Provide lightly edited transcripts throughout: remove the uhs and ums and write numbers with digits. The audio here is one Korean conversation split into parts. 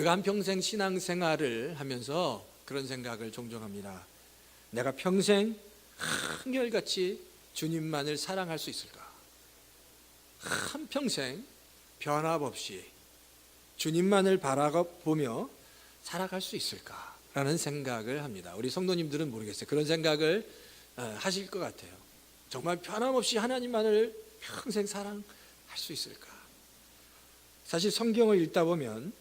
우리가 한평생 신앙생활을 하면서 그런 생각을 종종 합니다. 내가 평생 한결같이 주님만을 사랑할 수 있을까? 한평생 변함없이 주님만을 바라보며 살아갈 수 있을까라는 생각을 합니다. 우리 성도님들은 모르겠어요. 그런 생각을 하실 것 같아요. 정말 변함없이 하나님만을 평생 사랑할 수 있을까? 사실 성경을 읽다 보면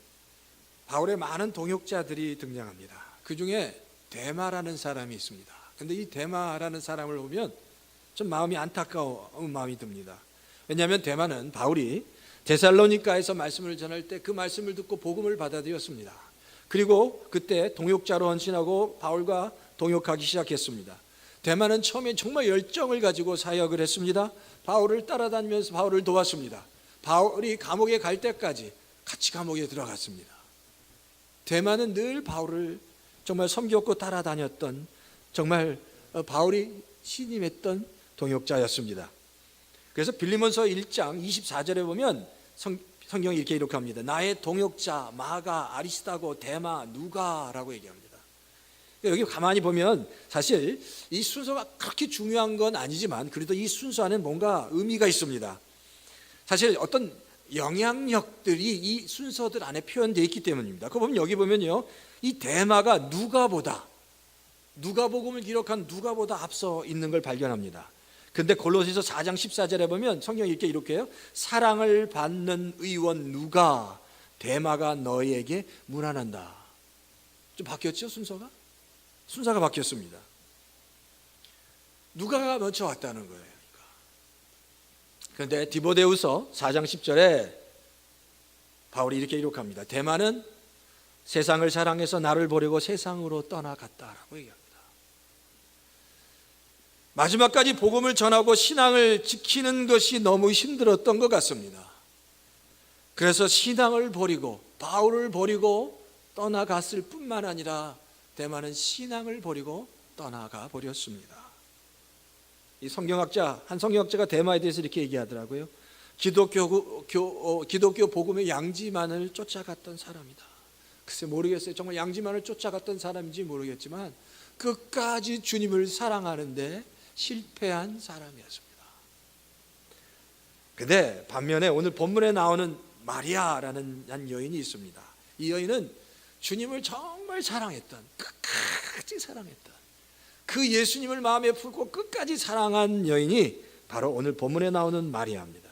바울의 많은 동역자들이 등장합니다. 그 중에 데마라는 사람이 있습니다. 그런데 이 데마라는 사람을 보면 좀 마음이 안타까운 마음이 듭니다. 왜냐하면 데마는 바울이 데살로니가에서 말씀을 전할 때 그 말씀을 듣고 복음을 받아들였습니다. 그리고 그때 동역자로 헌신하고 바울과 동역하기 시작했습니다. 데마는 처음에 정말 열정을 가지고 사역을 했습니다. 바울을 따라다니면서 바울을 도왔습니다. 바울이 감옥에 갈 때까지 같이 감옥에 들어갔습니다. 데마는 늘 바울을 정말 섬겼고 따라다녔던, 정말 바울이 신임했던 동역자였습니다. 그래서 빌리몬서 1장 24절에 보면 성경이 이렇게 기록합니다. 나의 동역자 마가, 아리스다고, 데마, 누가라고 얘기합니다. 여기 가만히 보면 사실 이 순서가 그렇게 중요한 건 아니지만 그래도 이 순서 안에 뭔가 의미가 있습니다. 사실 어떤 영향력들이 이 순서들 안에 표현되어 있기 때문입니다. 그거 보면 여기 보면요, 이 데마가 누가복음을 기록한 누가보다 앞서 있는 걸 발견합니다. 근데 골로새서 4장 14절에 보면 성경이 이렇게 기록해요. 사랑을 받는 의원 누가, 데마가 너희에게 문안한다. 좀 바뀌었죠, 순서가? 순서가 바뀌었습니다. 누가가 먼저 왔다는 거예요. 그런데 디모데후서 4장 10절에 바울이 이렇게 기록합니다. 데마는 세상을 사랑해서 나를 버리고 세상으로 떠나갔다라고 얘기합니다. 마지막까지 복음을 전하고 신앙을 지키는 것이 너무 힘들었던 것 같습니다. 그래서 신앙을 버리고 바울을 버리고 떠나갔을 뿐만 아니라 데마는 신앙을 버리고 떠나가 버렸습니다. 이 한 성경학자가 데마에 대해서 이렇게 얘기하더라고요. 기독교 복음의 양지만을 쫓아갔던 사람이다. 글쎄 모르겠어요. 정말 양지만을 쫓아갔던 사람인지 모르겠지만 끝까지 주님을 사랑하는데 실패한 사람이었습니다. 그런데 반면에 오늘 본문에 나오는 마리아라는 한 여인이 있습니다. 이 여인은 주님을 정말 사랑했던, 끝까지 사랑했던, 그 예수님을 마음에 품고 끝까지 사랑한 여인이 바로 오늘 본문에 나오는 마리아입니다.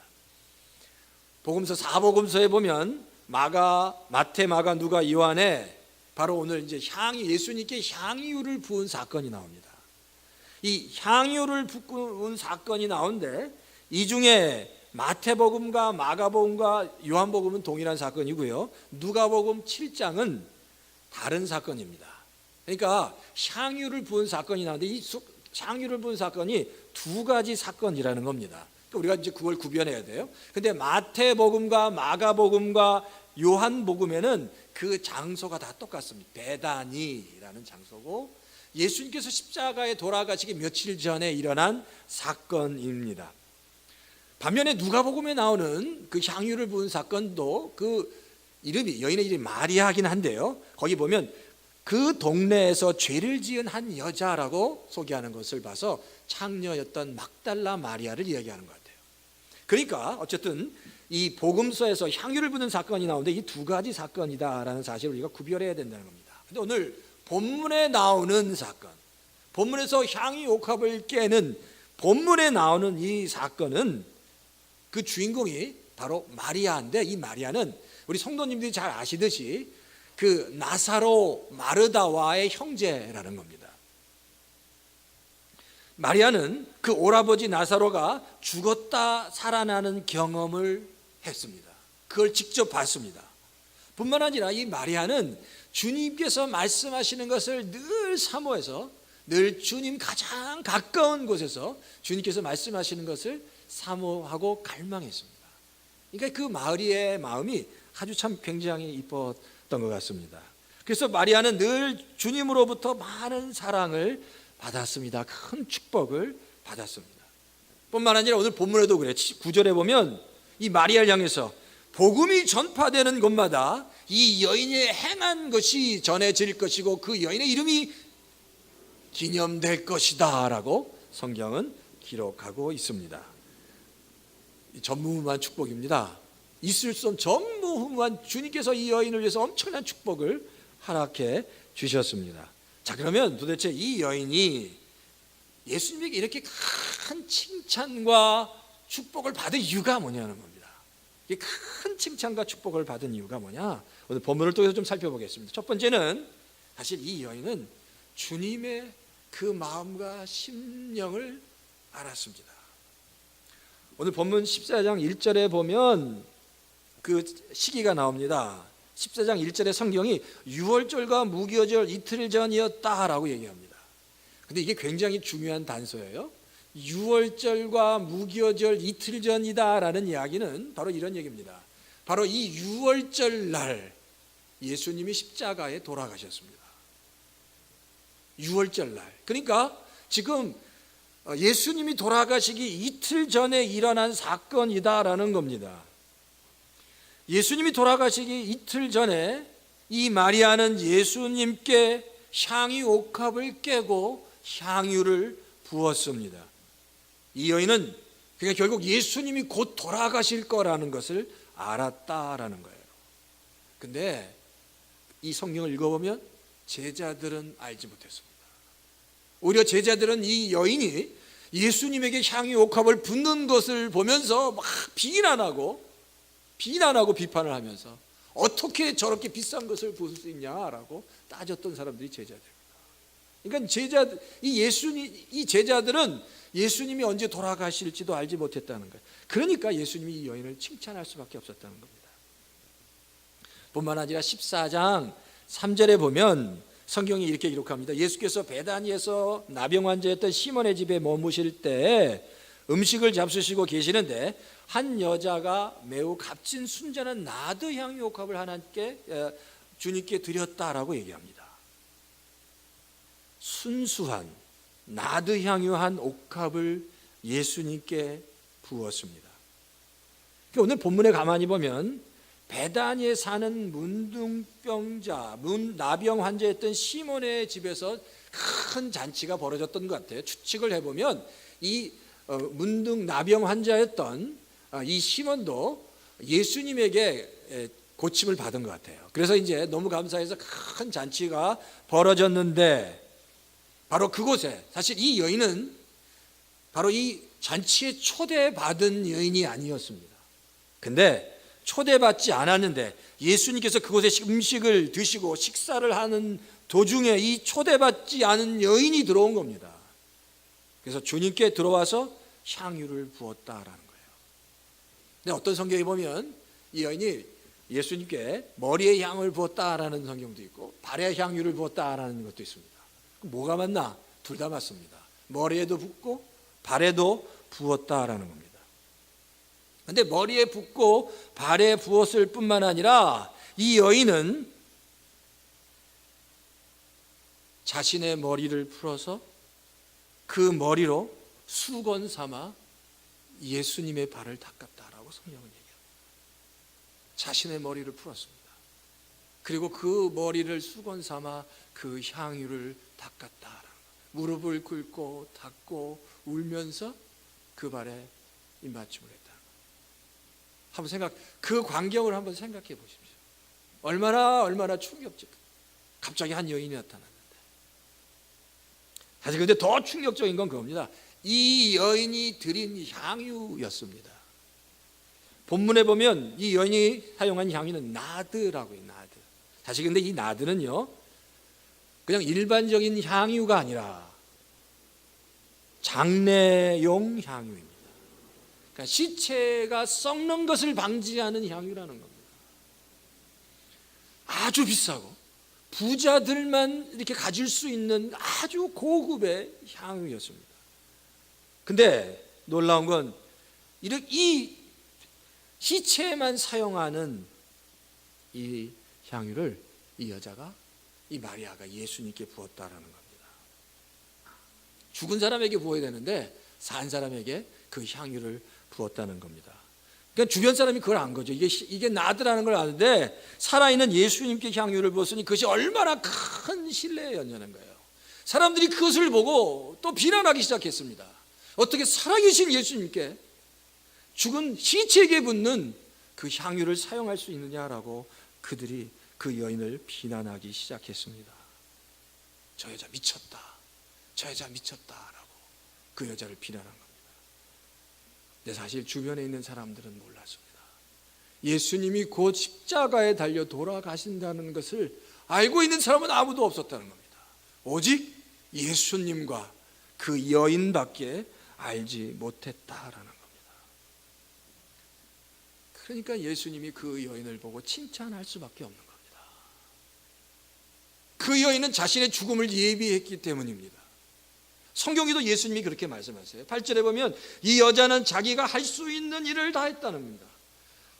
복음서 4복음서에 보면 마태, 마가, 누가, 요한에 바로 오늘 이제 예수님께 향유를 부은 사건이 나옵니다. 이 향유를 부은 사건이 나오는데 이 중에 마태복음과 마가복음과 요한복음은 동일한 사건이고요. 누가복음 7장은 다른 사건입니다. 그러니까 향유를 부은 사건이 나오는데 이 향유를 부은 사건이 두 가지 사건이라는 겁니다. 그러니까 우리가 이제 그걸 구별해야 돼요. 근데 마태복음과 마가복음과 요한복음에는 그 장소가 다 똑같습니다. 베다니라는 장소고 예수님께서 십자가에 돌아가시기 며칠 전에 일어난 사건입니다. 반면에 누가복음에 나오는 그 향유를 부은 사건도 그 이름이, 여인의 이름이 마리아긴 한데요, 거기 보면 그 동네에서 죄를 지은 한 여자라고 소개하는 것을 봐서 창녀였던 막달라 마리아를 이야기하는 것 같아요. 그러니까 어쨌든 이 복음서에서 향유를 부는 사건이 나오는데 이 두 가지 사건이다라는 사실을 우리가 구별해야 된다는 겁니다. 근데 오늘 본문에 나오는 사건, 본문에서 향유 옥합을 깨는 본문에 나오는 이 사건은 그 주인공이 바로 마리아인데, 이 마리아는 우리 성도님들이 잘 아시듯이 그 나사로 마르다와의 형제라는 겁니다. 마리아는 그 오라버지 나사로가 죽었다 살아나는 경험을 했습니다. 그걸 직접 봤습니다. 뿐만 아니라 이 마리아는 주님께서 말씀하시는 것을 늘 사모해서, 늘 주님 가장 가까운 곳에서 주님께서 말씀하시는 것을 사모하고 갈망했습니다. 그러니까 그 마리아의 마음이 아주 참 굉장히 이뻤던 것 같습니다. 그래서 마리아는 늘 주님으로부터 많은 사랑을 받았습니다. 큰 축복을 받았습니다. 뿐만 아니라 오늘 본문에도 그래. 9절에 보면 이 마리아를 향해서 복음이 전파되는 곳마다 이 여인이 행한 것이 전해질 것이고 그 여인의 이름이 기념될 것이다 라고 성경은 기록하고 있습니다. 전무후무한 축복입니다. 있을 수 없는 전무후무한, 주님께서 이 여인을 위해서 엄청난 축복을 허락해 주셨습니다. 자, 그러면 도대체 이 여인이 예수님에게 이렇게 큰 칭찬과 축복을 받은 이유가 뭐냐는 겁니다. 이 큰 칭찬과 축복을 받은 이유가 뭐냐? 오늘 본문을 통해서 좀 살펴보겠습니다. 첫 번째는 사실 이 여인은 주님의 그 마음과 심령을 알았습니다. 오늘 본문 14장 1절에 보면 그 시기가 나옵니다. 14장 1절에 성경이 유월절과 무교절 이틀 전이었다라고 얘기합니다. 근데 이게 굉장히 중요한 단서예요. 유월절과 무교절 이틀 전이다라는 이야기는 바로 이런 얘기입니다. 바로 이 유월절 날 예수님이 십자가에 돌아가셨습니다. 유월절 날. 그러니까 지금 예수님이 돌아가시기 이틀 전에 일어난 사건이다라는 겁니다. 예수님이 돌아가시기 이틀 전에 이 마리아는 예수님께 향유 옥합을 깨고 향유를 부었습니다. 이 여인은 그러니까 결국 예수님이 곧 돌아가실 거라는 것을 알았다라는 거예요. 근데 이 성경을 읽어보면 제자들은 알지 못했습니다. 오히려 제자들은 이 여인이 예수님에게 향유 옥합을 붓는 것을 보면서 막 비난하고 비판을 하면서 어떻게 저렇게 비싼 것을 부을 수 있냐라고 따졌던 사람들이 제자들입니다. 그러니까 이 제자들은 예수님이 언제 돌아가실지도 알지 못했다는 거예요. 그러니까 예수님이 이 여인을 칭찬할 수밖에 없었다는 겁니다. 뿐만 아니라 14장 3절에 보면 성경이 이렇게 기록합니다. 예수께서 베다니에서 나병 환자였던 시몬의 집에 머무실 때 음식을 잡수시고 계시는데 한 여자가 매우 값진 순전한 나드 향유 옥합을 하나님께 주님께 드렸다라고 얘기합니다. 순수한 나드 향유 한 옥합을 예수님께 부었습니다. 오늘 본문에 가만히 보면 베다니에 사는 문둥병자, 나병 환자였던 시몬의 집에서 큰 잔치가 벌어졌던 것 같아요. 추측을 해보면 이 문둥 나병 환자였던 이 시몬도 예수님에게 고침을 받은 것 같아요. 그래서 이제 너무 감사해서 큰 잔치가 벌어졌는데 바로 그곳에 사실 이 여인은 바로 이 잔치에 초대받은 여인이 아니었습니다. 근데 초대받지 않았는데 예수님께서 그곳에 음식을 드시고 식사를 하는 도중에 이 초대받지 않은 여인이 들어온 겁니다. 그래서 주님께 들어와서 향유를 부었다라는 거예요. 근데 어떤 성경에 보면 이 여인이 예수님께 머리에 향을 부었다라는 성경도 있고 발에 향유를 부었다라는 것도 있습니다. 뭐가 맞나? 둘 다 맞습니다. 머리에도 붓고 발에도 부었다라는 겁니다. 근데 머리에 붓고 발에 부었을 뿐만 아니라 이 여인은 자신의 머리를 풀어서 그 머리로 수건 삼아 예수님의 발을 닦았다라고 성경은 얘기합니다. 자신의 머리를 풀었습니다. 그리고 그 머리를 수건 삼아 그 향유를 닦았다. 무릎을 꿇고 닦고 울면서 그 발에 입맞춤을 했다. 한번 그 광경을 한번 생각해 보십시오. 얼마나 충격적. 갑자기 한 여인이 나타났는데. 사실 근데 더 충격적인 건 그겁니다. 이 여인이 드린 향유였습니다. 본문에 보면 이 여인이 사용한 향유는 나드라고 해요. 나드. 사실 근데 이 나드는요, 그냥 일반적인 향유가 아니라 장례용 향유입니다. 그러니까 시체가 썩는 것을 방지하는 향유라는 겁니다. 아주 비싸고 부자들만 이렇게 가질 수 있는 아주 고급의 향유였습니다. 근데 놀라운 건 이 시체에만 사용하는 이 향유를 이 여자가, 이 마리아가 예수님께 부었다라는 겁니다. 죽은 사람에게 부어야 되는데 산 사람에게 그 향유를 부었다는 겁니다. 그러니까 주변 사람이 그걸 안 거죠. 이게 나더라는 걸 아는데 살아있는 예수님께 향유를 부었으니 그것이 얼마나 큰 신뢰였냐는 거예요. 사람들이 그것을 보고 또 비난하기 시작했습니다. 어떻게 살아계신 예수님께 죽은 시체에게 붓는 그 향유를 사용할 수 있느냐라고 그들이 그 여인을 비난하기 시작했습니다. 저 여자 미쳤다, 저 여자 미쳤다라고 그 여자를 비난한 겁니다. 근데 사실 주변에 있는 사람들은 몰랐습니다. 예수님이 곧 십자가에 달려 돌아가신다는 것을 알고 있는 사람은 아무도 없었다는 겁니다. 오직 예수님과 그 여인밖에 알지 못했다라는 겁니다. 그러니까 예수님이 그 여인을 보고 칭찬할 수밖에 없는 겁니다. 그 여인은 자신의 죽음을 예비했기 때문입니다. 성경에도 예수님이 그렇게 말씀하세요. 8절에 보면 이 여자는 자기가 할 수 있는 일을 다 했다는 겁니다.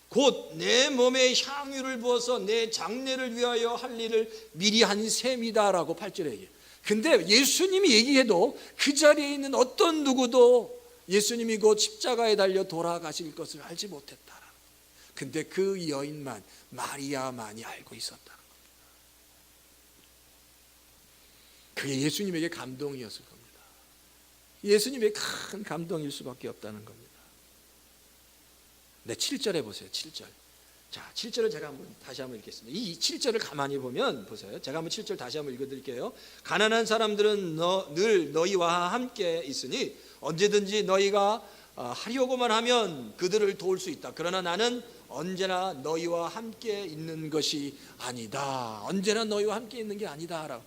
곧 내 몸에 향유를 부어서 내 장례를 위하여 할 일을 미리 한 셈이다라고 8절에 얘기해요. 근데 예수님이 얘기해도 그 자리에 있는 어떤 누구도 예수님이 곧 십자가에 달려 돌아가실 것을 알지 못했다라는 거예요. 근데 그 여인만, 마리아만이 알고 있었다는 겁니다. 그게 예수님에게 감동이었을 겁니다. 예수님의 큰 감동일 수밖에 없다는 겁니다. 네, 7절에 보세요. 7절. 자, 7절을 제가 다시 한번 읽겠습니다. 이 7절을 가만히 보면 보세요. 제가 한번 7절 다시 한번 읽어드릴게요. 가난한 사람들은 늘 너희와 함께 있으니 언제든지 너희가 하려고만 하면 그들을 도울 수 있다. 그러나 나는 언제나 너희와 함께 있는 것이 아니다. 언제나 너희와 함께 있는 게 아니다.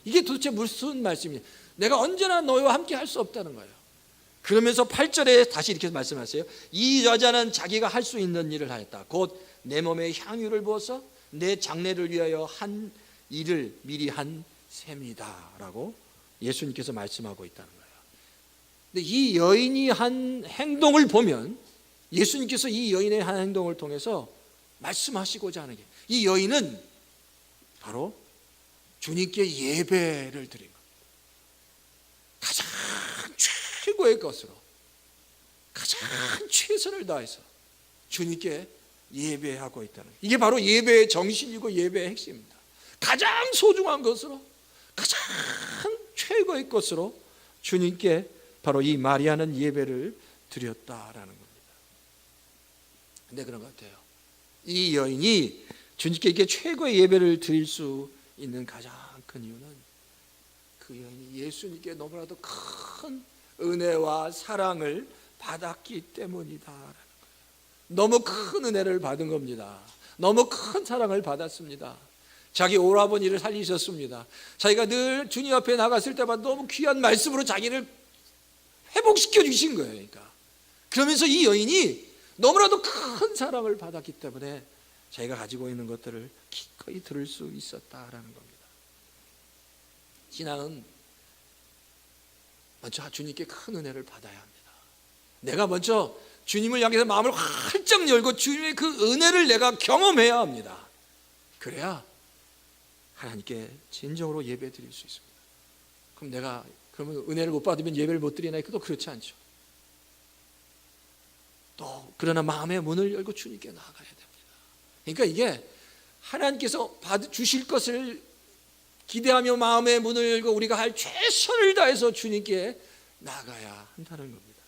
이게 도대체 무슨 말씀이냐? 내가 언제나 너희와 함께 할 수 없다는 거예요. 그러면서 8절에 다시 이렇게 말씀하세요. 이 여자는 자기가 할 수 있는 일을 하였다. 곧 내 몸에 향유를 부어서 내 장례를 위하여 한 일을 미리 한 셈이다 라고 예수님께서 말씀하고 있다는 거예요. 근데 이 여인이 한 행동을 보면 예수님께서 이 여인의 한 행동을 통해서 말씀하시고자 하는 게, 이 여인은 바로 주님께 예배를 드린 겁니다. 가장 최고의 것으로 가장 최선을 다해서 주님께 예배하고 있다는 거예요. 이게 바로 예배의 정신이고 예배의 핵심입니다. 가장 소중한 것으로 가장 최고의 것으로 주님께 바로 이 마리아는 예배를 드렸다라는 겁니다. 근데 그런 것 같아요. 이 여인이 주님께 이렇게 최고의 예배를 드릴 수 있는 가장 큰 이유는 그 여인이 예수님께 너무나도 큰 은혜와 사랑을 받았기 때문이다. 너무 큰 은혜를 받은 겁니다. 너무 큰 사랑을 받았습니다. 자기 오라버니를 살리셨습니다. 자기가 늘 주님 앞에 나갔을 때마다 너무 귀한 말씀으로 자기를 회복시켜 주신 거예요. 그러니까 그러면서 이 여인이 너무나도 큰 사랑을 받았기 때문에 자기가 가지고 있는 것들을 기꺼이 들을 수 있었다라는 겁니다. 신앙은 먼저 주님께 큰 은혜를 받아야 합니다. 내가 먼저 주님을 향해서 마음을 활짝 열고 주님의 그 은혜를 내가 경험해야 합니다. 그래야 하나님께 진정으로 예배 드릴 수 있습니다. 그럼 내가 그러면 은혜를 못 받으면 예배를 못 드리나? 또 그렇지 않죠. 또 그러나 마음의 문을 열고 주님께 나아가야 됩니다. 그러니까 이게 하나님께서 주실 것을 기대하며 마음의 문을 열고 우리가 할 최선을 다해서 주님께 나아가야 한다는 겁니다.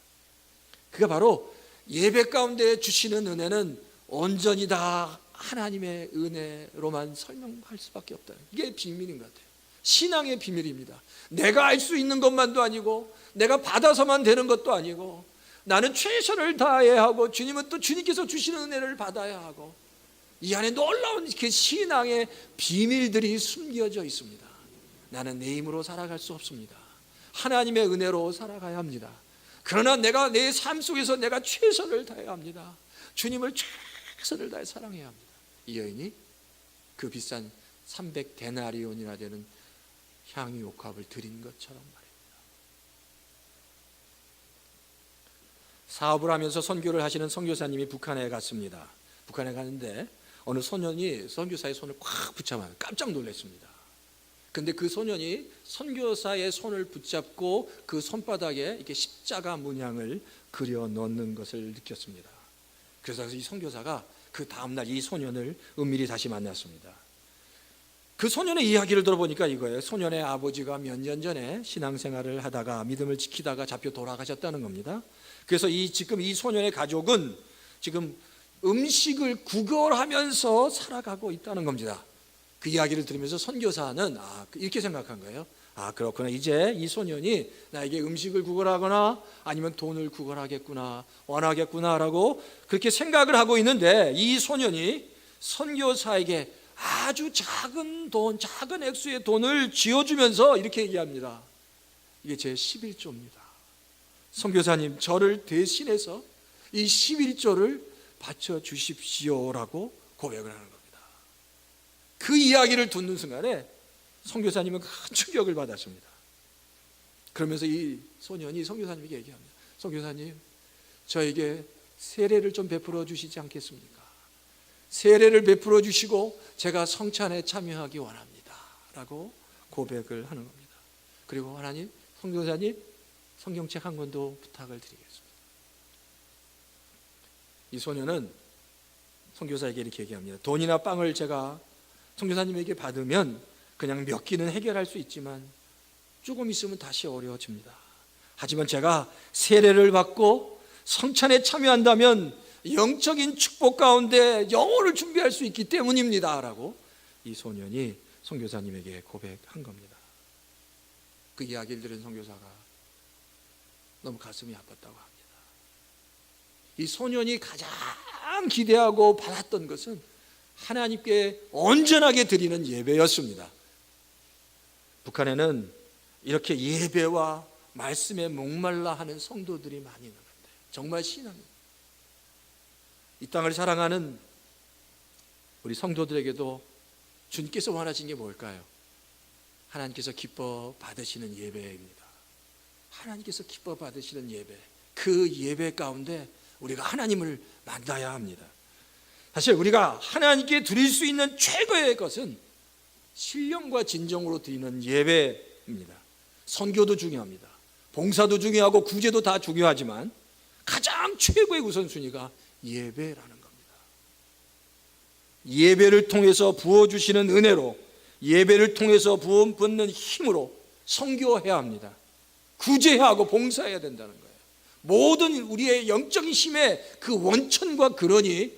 그게 바로 예배 가운데 주시는 은혜는 온전히 다 하나님의 은혜로만 설명할 수밖에 없다. 이게 비밀인 것 같아요. 신앙의 비밀입니다. 내가 알 수 있는 것만도 아니고 내가 받아서만 되는 것도 아니고 나는 최선을 다해야 하고 주님은 또 주님께서 주시는 은혜를 받아야 하고 이 안에 놀라운 그 신앙의 비밀들이 숨겨져 있습니다. 나는 내 힘으로 살아갈 수 없습니다. 하나님의 은혜로 살아가야 합니다. 그러나 내가 내 삶 속에서 내가 최선을 다해야 합니다. 주님을 최선을 다해 사랑해야 합니다. 이 여인이 그 비싼 300데나리온이나 되는 향유 옥합을 드린 것처럼 말입니다. 사업을 하면서 선교를 하시는 선교사님이 북한에 갔습니다. 북한에 가는데 어느 소년이 선교사의 손을 꽉 붙잡아 깜짝 놀랐습니다. 근데 그 소년이 선교사의 손을 붙잡고 그 손바닥에 이렇게 십자가 문양을 그려 넣는 것을 느꼈습니다. 그래서 이 선교사가 그 다음날 이 소년을 은밀히 다시 만났습니다. 그 소년의 이야기를 들어보니까 이거예요. 소년의 아버지가 몇 년 전에 신앙생활을 하다가 믿음을 지키다가 잡혀 돌아가셨다는 겁니다. 그래서 지금 이 소년의 가족은 지금 음식을 구걸하면서 살아가고 있다는 겁니다. 그 이야기를 들으면서 선교사는 이렇게 생각한 거예요. 그렇구나. 이제 이 소년이 나에게 음식을 구걸하거나 아니면 돈을 구걸하겠구나, 원하겠구나라고 그렇게 생각을 하고 있는데, 이 소년이 선교사에게 아주 작은 돈, 작은 액수의 돈을 쥐어주면서 이렇게 얘기합니다. 이게 제 11조입니다. 선교사님, 저를 대신해서 이 11조를 바쳐 주십시오라고 고백을 하는 겁니다. 그 이야기를 듣는 순간에 선교사님은 큰 충격을 받았습니다. 그러면서 이 소년이 선교사님에게 얘기합니다. 선교사님, 저에게 세례를 좀 베풀어 주시지 않겠습니까? 세례를 베풀어 주시고 제가 성찬에 참여하기 원합니다 라고 고백을 하는 겁니다. 그리고 하나님, 선교사님, 성경책 한 권도 부탁을 드리겠습니다. 이 소년은 선교사에게 이렇게 얘기합니다. 돈이나 빵을 제가 선교사님에게 받으면 그냥 몇 끼는 해결할 수 있지만 조금 있으면 다시 어려워집니다. 하지만 제가 세례를 받고 성찬에 참여한다면 영적인 축복 가운데 영혼을 준비할 수 있기 때문입니다 라고 이 소년이 선교사님에게 고백한 겁니다. 그 이야기를 들은 선교사가 너무 가슴이 아팠다고 합니다. 이 소년이 가장 기대하고 받았던 것은 하나님께 온전하게 드리는 예배였습니다. 북한에는 이렇게 예배와 말씀에 목말라 하는 성도들이 많이 있는데 정말 신앙입니다. 이 땅을 사랑하는 우리 성도들에게도 주님께서 원하시는 게 뭘까요? 하나님께서 기뻐 받으시는 예배입니다. 하나님께서 기뻐 받으시는 예배, 그 예배 가운데 우리가 하나님을 만나야 합니다. 사실 우리가 하나님께 드릴 수 있는 최고의 것은 신령과 진정으로 드리는 예배입니다. 선교도 중요합니다. 봉사도 중요하고 구제도 다 중요하지만 가장 최고의 우선순위가 예배라는 겁니다. 예배를 통해서 부어주시는 은혜로, 예배를 통해서 부어 받는 힘으로 선교해야 합니다. 구제해야 하고 봉사해야 된다는 거예요. 모든 우리의 영적인 힘의 그 원천과 근원이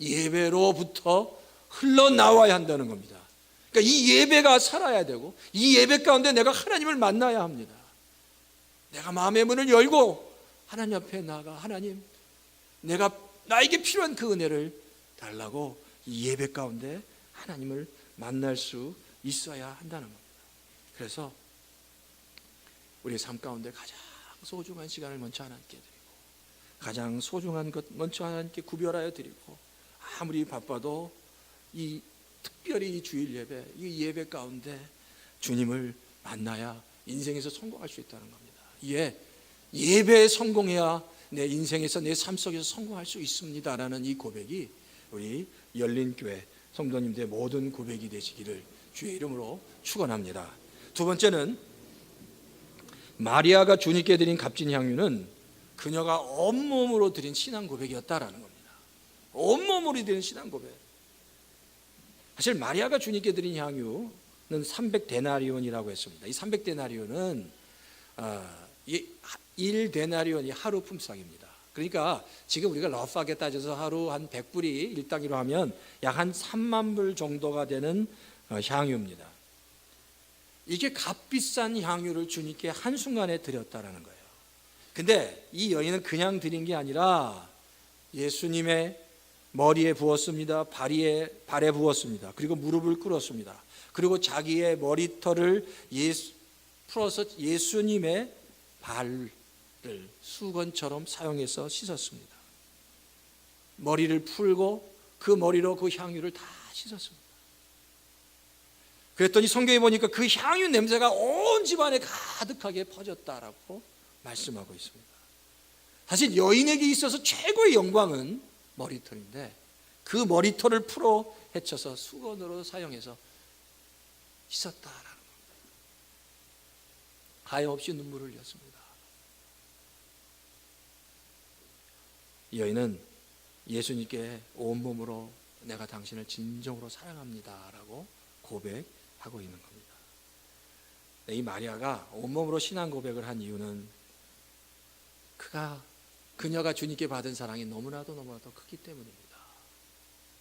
예배로부터 흘러나와야 한다는 겁니다. 그러니까 이 예배가 살아야 되고 이 예배 가운데 내가 하나님을 만나야 합니다. 내가 마음의 문을 열고 하나님 앞에 나아가 하나님, 나에게 필요한 그 은혜를 달라고 이 예배 가운데 하나님을 만날 수 있어야 한다는 겁니다. 그래서 우리의 삶 가운데 가장 소중한 시간을 먼저 하나님께 드리고 가장 소중한 것 먼저 하나님께 구별하여 드리고 아무리 바빠도 특별히 이 주일 예배, 이 예배 가운데 주님을 만나야 인생에서 성공할 수 있다는 겁니다. 예배에 성공해야 내 인생에서 내 삶 속에서 성공할 수 있습니다라는 이 고백이 우리 열린교회 성도님들의 모든 고백이 되시기를 주의 이름으로 축원합니다. 두 번째는 마리아가 주님께 드린 값진 향유는 그녀가 온몸으로 드린 신앙 고백이었다라는 겁니다. 온몸으로 드린 신앙 고백. 사실 마리아가 주님께 드린 향유는 300데나리온이라고 했습니다. 이 300데나리온은 1데나리온이 하루 품삯입니다. 그러니까 지금 우리가 러프하게 따져서 하루 한 100불이 일당으로 하면 약 한 3만 불 정도가 되는 향유입니다. 이게 값비싼 향유를 주님께 한순간에 드렸다라는 거예요. 근데 이 여인은 그냥 드린 게 아니라 예수님의 머리에 부었습니다. 발에 부었습니다. 그리고 무릎을 꿇었습니다. 그리고 자기의 머리털을 풀어서 예수님의 발을 수건처럼 사용해서 씻었습니다. 머리를 풀고 그 머리로 그 향유를 다 씻었습니다. 그랬더니 성경에 보니까 그 향유 냄새가 온 집안에 가득하게 퍼졌다라고 말씀하고 있습니다. 사실 여인에게 있어서 최고의 영광은 머리털인데 그 머리털을 풀어 헤쳐서 수건으로 사용해서 씻었다라는 겁니다. 하염없이 눈물을 흘렸습니다. 이 여인은 예수님께 온몸으로 내가 당신을 진정으로 사랑합니다 라고 고백하고 있는 겁니다. 이 마리아가 온몸으로 신앙 고백을 한 이유는 그녀가 주님께 받은 사랑이 너무나도 크기 때문입니다.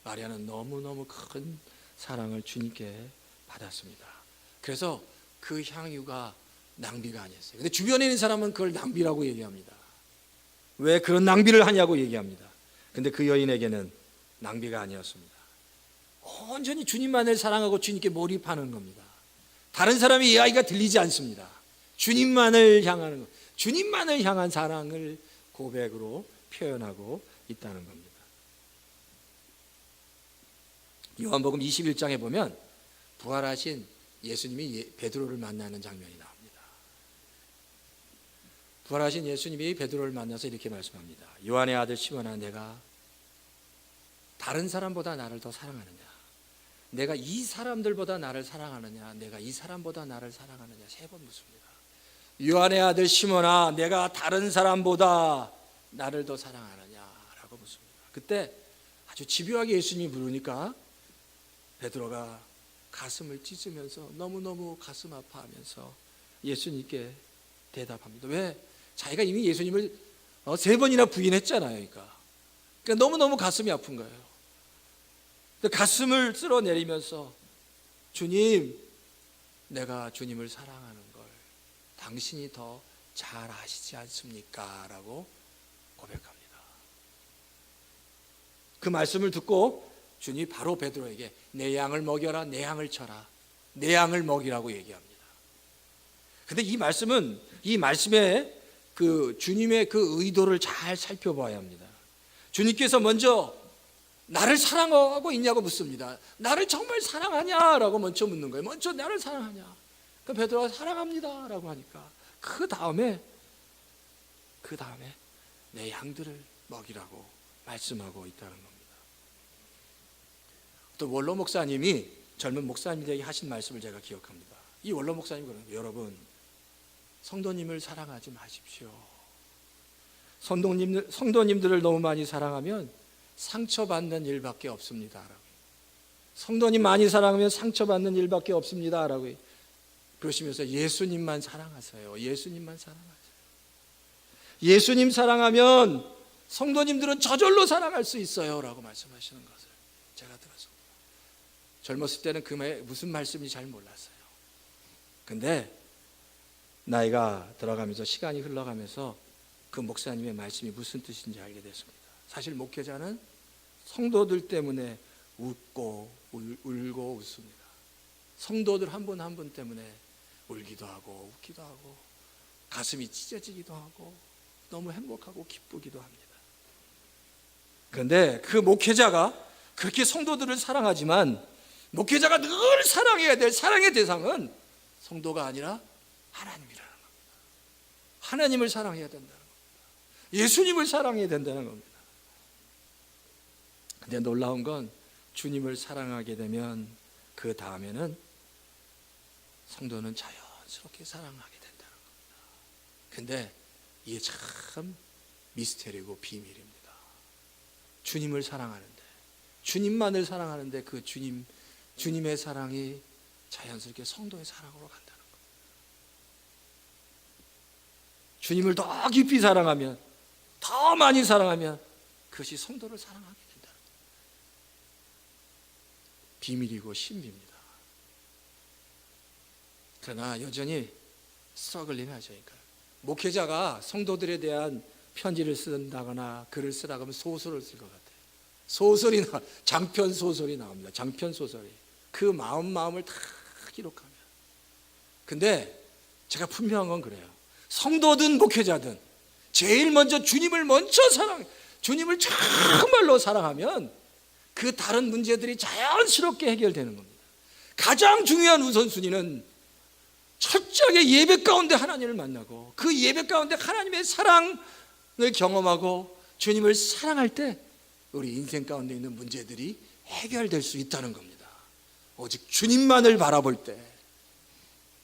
마리아는 너무너무 큰 사랑을 주님께 받았습니다. 그래서 그 향유가 낭비가 아니었어요. 근데 주변에 있는 사람은 그걸 낭비라고 얘기합니다. 왜 그런 낭비를 하냐고 얘기합니다. 근데 그 여인에게는 낭비가 아니었습니다. 온전히 주님만을 사랑하고 주님께 몰입하는 겁니다. 다른 사람의 이야기가 들리지 않습니다. 주님만을 향하는 것, 주님만을 향한 사랑을 고백으로 표현하고 있다는 겁니다. 요한복음 21장에 보면 부활하신 예수님이 베드로를 만나는 장면이 나옵니다. 부활하신 예수님이 베드로를 만나서 이렇게 말씀합니다. 요한의 아들 시몬아, 내가 다른 사람보다 나를 더 사랑하느냐? 내가 이 사람들보다 나를 사랑하느냐? 내가 이 사람보다 나를 사랑하느냐? 3번 묻습니다. 요한의 아들 시몬아, 내가 다른 사람보다 나를 더 사랑하느냐? 라고 묻습니다. 그때 아주 집요하게 예수님이 물으니까 베드로가 가슴을 찢으면서 너무너무 가슴 아파하면서 예수님께 대답합니다. 왜? 자기가 이미 예수님을 3번이나 부인했잖아요. 그러니까 너무너무 가슴이 아픈 거예요. 가슴을 쓸어내리면서 주님, 내가 주님을 사랑하는 걸 당신이 더 잘 아시지 않습니까? 라고 고백합니다. 그 말씀을 듣고 주님이 바로 베드로에게 내 양을 먹여라, 내 양을 쳐라, 내 양을 먹이라고 얘기합니다. 근데 이 말씀은, 이 말씀에 그 주님의 그 의도를 잘 살펴봐야 합니다. 주님께서 먼저 나를 사랑하고 있냐고 묻습니다. 나를 정말 사랑하냐라고 먼저 묻는 거예요. 먼저 나를 사랑하냐? 그 베드로가 사랑합니다 라고 하니까 그 다음에 내 양들을 먹이라고 말씀하고 있다는 겁니다. 또 원로 목사님이 젊은 목사님들에게 하신 말씀을 제가 기억합니다. 이 원로 목사님이 그러는 거예요. 여러분, 성도님을 사랑하지 마십시오. 성도님들을 너무 많이 사랑하면 상처받는 일밖에 없습니다. 성도님 많이 사랑하면 상처받는 일밖에 없습니다. 라고 그러시면서 예수님만 사랑하세요. 예수님만 사랑하세요. 예수님 사랑하면 성도님들은 저절로 사랑할 수 있어요. 라고 말씀하시는 것을 제가 들었습니다. 젊었을 때는 그 무슨 말씀인지 잘 몰랐어요. 근데 나이가 들어가면서 시간이 흘러가면서 그 목사님의 말씀이 무슨 뜻인지 알게 됐습니다. 사실 목회자는 성도들 때문에 울고 웃습니다. 성도들 한 분 한 분 때문에 울기도 하고 웃기도 하고 가슴이 찢어지기도 하고 너무 행복하고 기쁘기도 합니다. 그런데 그 목회자가 그렇게 성도들을 사랑하지만 목회자가 늘 사랑해야 될 사랑의 대상은 성도가 아니라 하나님이라는 겁니다. 하나님을 사랑해야 된다는 겁니다. 예수님을 사랑해야 된다는 겁니다. 근데 놀라운 건 주님을 사랑하게 되면 그 다음에는 성도는 자연스럽게 사랑하게 된다는 겁니다. 근데 이게 참 미스테리고 비밀입니다. 주님을 사랑하는데, 주님만을 사랑하는데 그 주님의 사랑이 자연스럽게 성도의 사랑으로 간다는 겁니다. 주님을 더 깊이 사랑하면, 더 많이 사랑하면 그것이 성도를 사랑하게 된다. 비밀이고 신비입니다. 그러나 여전히 스트러글링 하시니까 목회자가 성도들에 대한 편지를 쓴다거나 글을 쓰라고 하면 소설을 쓸 것 같아요. 소설이나 장편 소설이 나옵니다. 장편 소설이 그 마음을 다 기록하면. 근데 제가 분명한 건 그래요. 성도든 목회자든 제일 먼저 주님을 주님을 정말로 사랑하면 그 다른 문제들이 자연스럽게 해결되는 겁니다. 가장 중요한 우선순위는 철저하게 예배 가운데 하나님을 만나고 그 예배 가운데 하나님의 사랑을 경험하고 주님을 사랑할 때 우리 인생 가운데 있는 문제들이 해결될 수 있다는 겁니다. 오직 주님만을 바라볼 때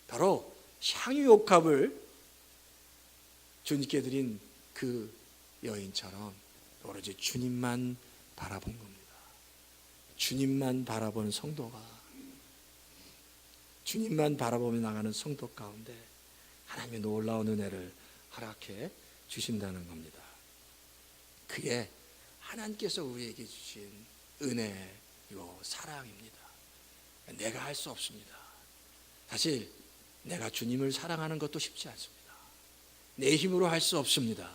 바로 향유옥합을 주님께 드린 그 여인처럼 오로지 주님만 바라본 겁니다. 주님만 바라보는 성도가, 주님만 바라보며 나가는 성도 가운데 하나님의 놀라운 은혜를 허락해 주신다는 겁니다. 그게 하나님께서 우리에게 주신 은혜요 사랑입니다. 내가 할 수 없습니다. 사실 내가 주님을 사랑하는 것도 쉽지 않습니다. 내 힘으로 할 수 없습니다.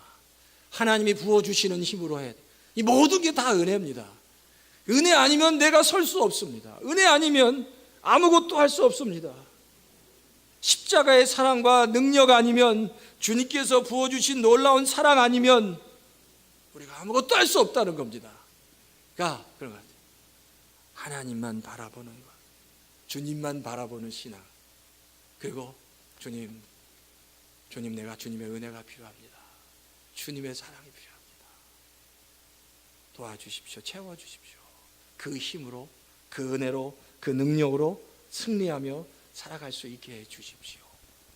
하나님이 부어주시는 힘으로 해. 이 모든 게 다 은혜입니다. 은혜 아니면 내가 설 수 없습니다. 은혜 아니면 아무것도 할 수 없습니다. 십자가의 사랑과 능력 아니면, 주님께서 부어주신 놀라운 사랑 아니면 우리가 아무것도 할 수 없다는 겁니다. 그러니까 그런 것 같아요. 하나님만 바라보는 것, 주님만 바라보는 신앙, 그리고 주님 내가 주님의 은혜가 필요합니다. 주님의 사랑이 필요합니다. 도와주십시오. 채워주십시오. 그 힘으로, 그 은혜로, 그 능력으로 승리하며 살아갈 수 있게 해주십시오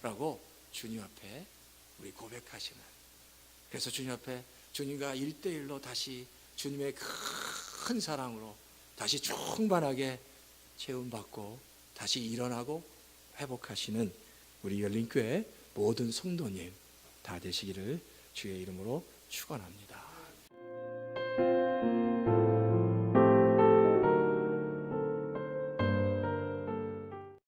라고 주님 앞에 우리 고백하시는, 그래서 주님 앞에 주님과 1대1로 다시 주님의 큰 사랑으로 다시 충만하게 채움받고 다시 일어나고 회복하시는 우리 열린교회 모든 성도님 다 되시기를 주의 이름으로 축원합니다.